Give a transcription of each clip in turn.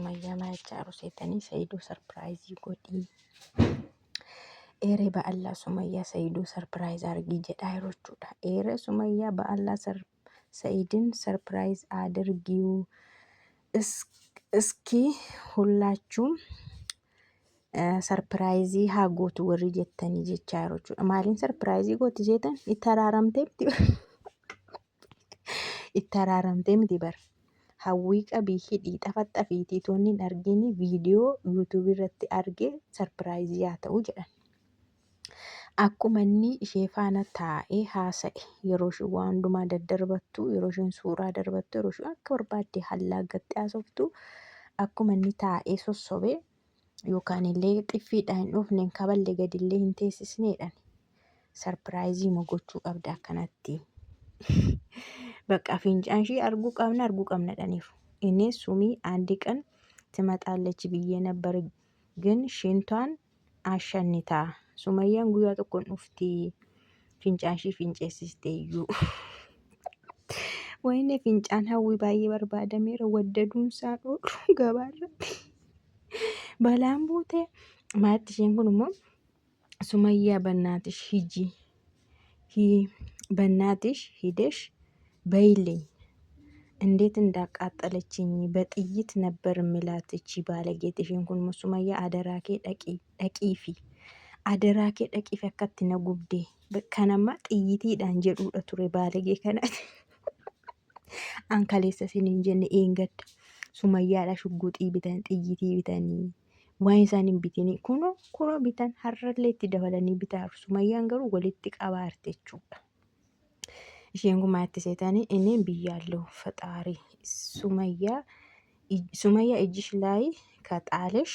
Sumayyaa maayichaa ruseetanii Saayiduu sarpiraayizii godhii. Eeree ba'allaa Sumayyaa Saayiduu sarpiraayiz argii jedhaa jechuudha. Eeree Sumayyaa ba'allaa Saayidin sarpiraayiz aድርጊው እስኪ ሁላችሁም sarpiraayizii haa gootu warri jettanii jechaa jechuudha. Maaliin sarpiraayizii gooti jeetan itti araaramtee miti bara. Hawwii qabii hidhii xafaxafiitii toonni hin argini viidiyoo yuutuubii irratti argee sarpiraayizii haa ta'u jedhan. Akkuma inni ishee faana taa'ee haasa'e yeroo isheen waan hundumaa daddarbattu, yeroo isheen suuraa darbattu, yeroo isheen akka barbaadde hallaagattee haasoftu akkuma inni taa'ee sossobee yookaan illee xiffiidhaan hin dhufne kaballee gadillee hin teessisneedhaan sarpiraayizii gochuu qabda akkanatti. Bakka fincaan ishee arguu qabna dhaniif. Inni sumii አንድ ቀን ትመጣለች ብዬ ነበር ግን ሽንቷን አሸንታ Sumayyaan guyyaa tokkoon dhufti fincaan ishee finceessisteeyyuu. Wayne fincaan hawwii baay'ee barbaadameera waddaduunsaa dhoodhu gabaarratti. Balaan buutee maatti isheen kun immoo Sumayyaa በእናትሽ ሂጂ በእናትሽ ሂደሽ በይልኝ እንዴት እንዳቃጠለችኝ በጥይት ነበር ምላት እቺ ባለጌት isheen kun Sumayyaa አደራኬ ደቂፊ አደራኬ ደቂፊ akkatti na gubdee kanamma xiyyiitiidhaan jedhuudha ture baalagee kanatti. Ankaleessa siniin jenne eengadda Sumayyaadha shugguxii bitan xiyyiitii bitanii waan isaan hin bitini kunoo bitan har'allee itti dabalanii bitaaru. Sumayyaan garuu walitti qabaarte jechuudha. Isheen kun maatti seetanii inni biyyaallee ፈጣሪ Sumayyaa እጅሽ ላይ ከጣለሽ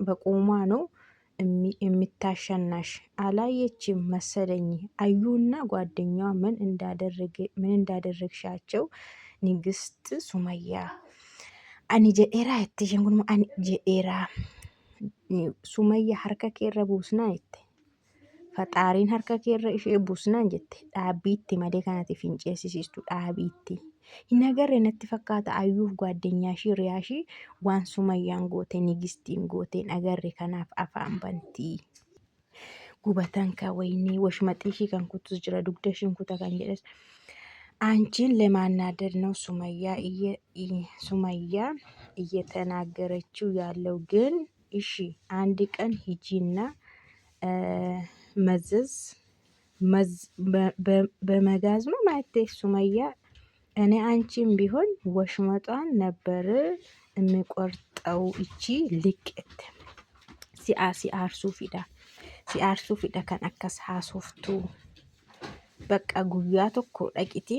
በቁማ ነው የምታሸናሽ አላየችም መሰለኝ አዩና ጓደኛዋ ምን እንዳደረግሻቸው ንግስት ሱመያ ani jedheeraa itti isheen kun ani jedheeraa Sumayyaa harka keerra buusnaa jette faxaariin harka keerra ishee buusnaan jette dhaabbiitti malee kanatti finceessisiistu dhaabbiitti. Hin agarre natti fakkaata ayyuuf ጓደኛሽ ሪያሺ waan Sumayyaan goote nigistiin gooteen agarre kanaaf afaan bantii. Gubatan ka wayinii washmaxiishii kan kutus jira dugdashiin kuta kan jedhes. አንቺን ለማናደድ ነው ሱመያ እየተናገረችው ያለው ግን እሺ አንድ ቀን ሂጂና በመጋዝ ነው ማለት ሱመያ እኔ አንቺም ቢሆን ወሽመጧን ነበር የምቆርጠው እቺ ልቅት ሲአርሱ ፊዳ kan akkas haasoftu bakka guyyaa tokko dhaqiti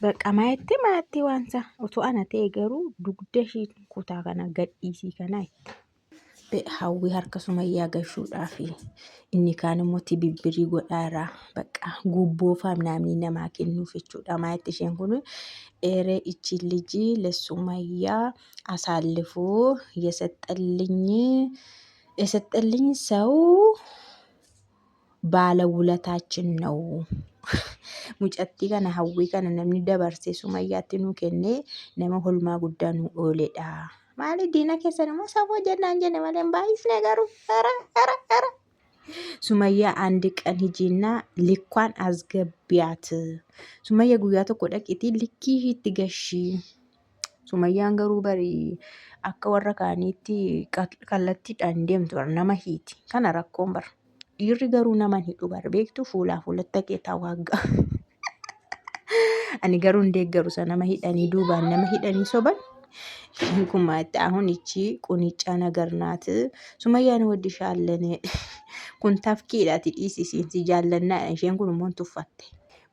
bakka maatti waansa utuu ana ta'e garuu dugda ishii kutaa kana gadhiisii kana itti hawwii harka Sumayyaa gashuudhaaf inni kaan immoo tibibbirii godhaara bakka gubboo faamnaamni namaa kennuuf jechuudha. Maatti isheen kun eeree ichi ልጅ ለሱመያ አሳልፎ የሰጠልኝ ሰው ባለውለታችን ነው mucattii kana hawwii kana namni dabarsee Sumayyaatti nuu kennee nama holmaa guddaa nu ooledha. Maali diina keessan immoo saboo jennaan jenne malee baay'isne garuu ara Sumayyaa አንድ ቀን ሂጂና ልኳን አስገቢያት. Sumayyaa guyyaa tokko dhaqitii likkii ishiitti gashi. Sumayyaan garuu bari akka warra kaaniitti kallattiidhaan deemtu nama hiiti. Kana rakkoon bara. Dhiirri garuu nama hidhu bara beektu fuulatti haqeetaa waagga. Ani garuu hin deeggaru sana nama hidhanii duubaan nama hidhanii soban. Isheen kun maatti አሁን ይቺ ቁንጫ ነገር ናት. Sumayyaan ወድሻለን kun tafkiidhaati dhiisisiinsi jaallannaa isheen kun immoo tuffatte.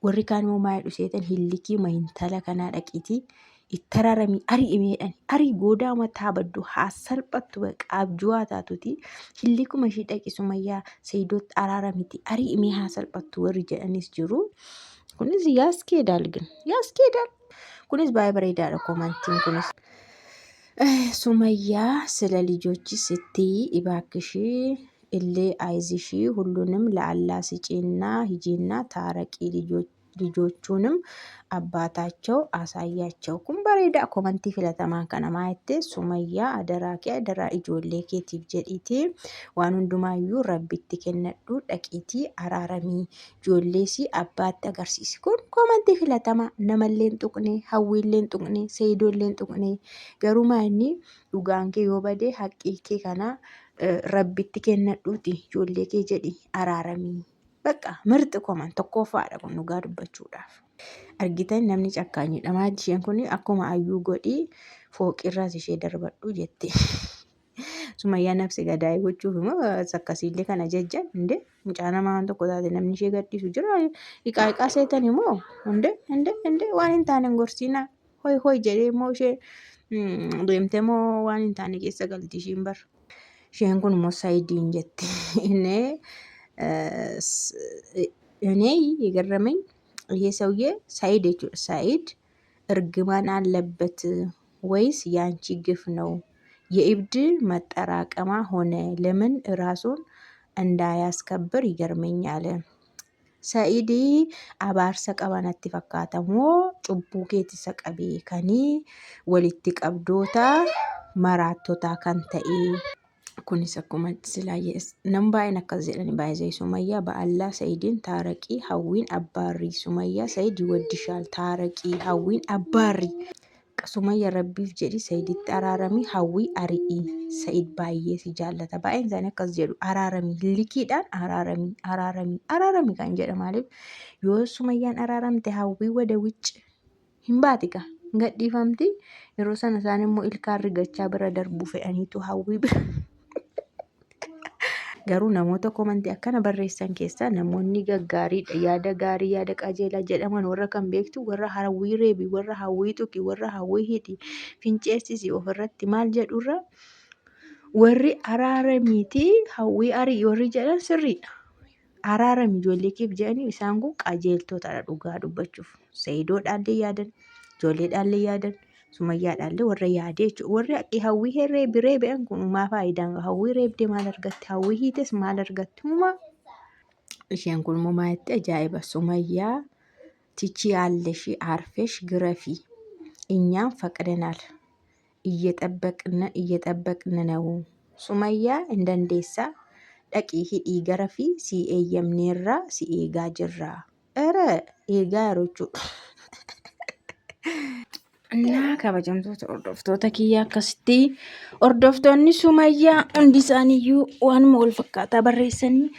Warri kaan immoo maal dhuseetan hillikii mahintala kanaa dhaqiitii ittararamii arii goodaa mataa baddu haa salphattu baqa abjuwaa taatuti hillikuma ishii dhaqi Sumayyaa Saayidootti araaramiti arii imee haa salphattu warri jedhanis jiru. Kunis yaaskeedaal kunis baay'ee bareedaadha komantiin kunis. Sumayyaa ስለ ልጆችሽ ስትይ እባክሽ አይዝሽ ሁሉንም ለአላህ ስጪና ሂጂና ታረቂ ልጆቹንም አባታቸው አሳያቸው። kun bareeda komantii filatamaan kana maayettee Sumayyaa adaraa kee adaraa ijoollee keetiif jedhiitii waan hundumaayyuu rabbitti kennadhu dhaqiitii araaramii ijoolleesii abbaatti agarsiisi. kun komantii filatamaa namallee hin tuqne hawwiillee hin tuqne seeyidoollee hin tuqne garumaa inni dhugaan kee yoo badee haqqii kee kana rabbitti kennadhuuti ijoollee kee jedhi araaramii. Bakka mirti koman tokkoffaadha kun dhugaa dubbachuudhaaf. Argitan namni cakkaanyidha. Maaddi isheen kun akkuma ayyuu godhii fooqirraas ishee darbadhu jette. Sumayyaan nafsi gadaa'ee gochuuf immoo sakkasiillee kana jejjan indee mucaa namaa waan tokko taate namni ishee gadhiisu jira. Iqaa seetan immoo indee waan hin taane gorsiina hoy jedhee immoo ishee deemtee moo waan hin taane keessa galti ishiin bar. Isheen kun immoo Sayidiin jette. እኔ የገረመኝ ይሄ ሰውዬ ሳይድ ሳይድ እርግማን አለበት ወይስ ያንቺ ግፍ ነው? የእብድ መጠራቀማ ሆነ ለምን ራሱን እንዳያስከብር ይገርመኛል። ሰኢድ አባርሰ ቀበነቲ ፈካተሞ ጩቡ ኬቲሰ ቀቤ ከኒ ወሊቲ ቀብዶታ መራቶታ ከንተኤ kunis akkuma silaa nam baay'een akkas jedhani baay'ee Sumayyaa ba'allaa Sayidiin taaraqii hawwiin abbaarrii Sumayyaa Sayidii waddishaal taaraqii hawwiin abbaarrii Sumayyaa rabbiif jedhi Sayiditti araaramii hawwii ari'ii Sayid baay'ee si jaallata baay'een isaanii akkas jedhu araaramii likiidhaan araaramii kan jedha maaliif yoo Sumayyaan araaramte hawwii wada wicci hin baatika gadhiifamti yeroo sana isaan immoo ilkaan rigachaa bira darbuu fe'aniitu hawwii bira. Garuu namoota komantii akkana barreessan keessaa namoonni gaggaariidha. Yaada gaarii yaada qajeelaa jedhaman warra kan beektu warra hawwii reebii warra hawwii tuqii warra hawwii hidhii finceessisii ofirratti maal jedhurra warri araaramiiti hawwii arii warri jedhan sirriidha. Araaramii ijoollee keef jedhanii isaan kun qajeeltotaadha dhugaa dubbachuuf. Sayidoodhaallee yaadan ijoolleedhaallee yaadan Sumayyaadhaallee warra yaadee jechuudha. Warri hawwii reebi'an kun maa faayidaan hawwii reebdee maal argatti hawwii hiites maal argatti humaa. Isheen kun immoo maalitti ajaa'iba Sumayyaa tichi ያለሽ አርፈሽ ግረፊ እኛም ፈቅደናል እየጠበቅን ነው ሱመያ እንደንዴሳ dhaqi hidhii garafii si eeyyamneerra si eegaa jirra. Eegaa yeroo Naa kabajamtoota hordoftoota kiyyaa akkasitti hordoftoonni Sumayyaa hundi isaaniiyyuu waanuma wal fakkaataa barreessanii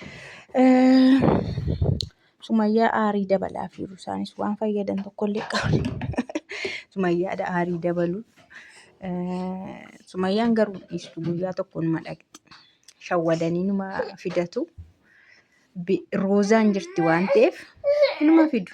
Sumayyaa aarii dabalaafii isaanis waan fayyadan tokkollee qaban. Sumayyaadha aarii dabalu. Sumayyaan garuu dhiistu guyyaa tokko numa dhaqxi. Shawwadanii numa fidatu. Roozaan jirti waan ta'eef numa fidu.